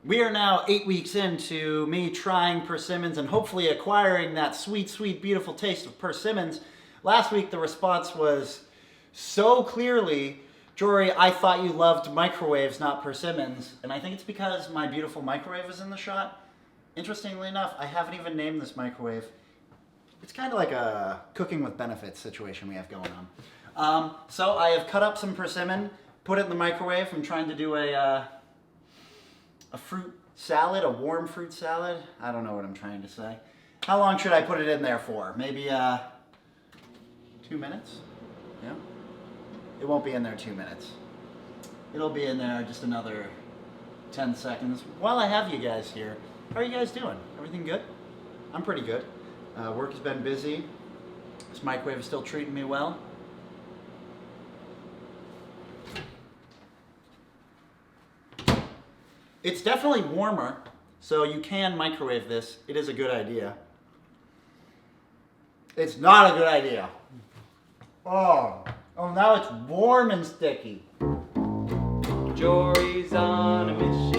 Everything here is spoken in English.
We are now 8 weeks into me trying persimmons and hopefully acquiring that sweet, sweet, beautiful taste of persimmons. Last week the response was so clearly, Jory, I thought you loved microwaves, not persimmons. And I think it's because my beautiful microwave is in the shot. Interestingly enough, I haven't even named this microwave. It's kind of like a cooking with benefits situation we have going on. So I have cut up some persimmon, put it in the microwave. I'm trying to do a fruit salad, a warm fruit salad. I don't know what I'm trying to say. How long should I put it in there for? Maybe 2 minutes? Yeah. It won't be in there 2 minutes. It'll be in there just another 10 seconds. While I have you guys here, how are you guys doing? Everything good? I'm pretty good. Work has been busy. This microwave is still treating me well. It's definitely warmer, so you can microwave this. It is a good idea. It's not a good idea. Oh, now it's warm and sticky. Jory's on a mission.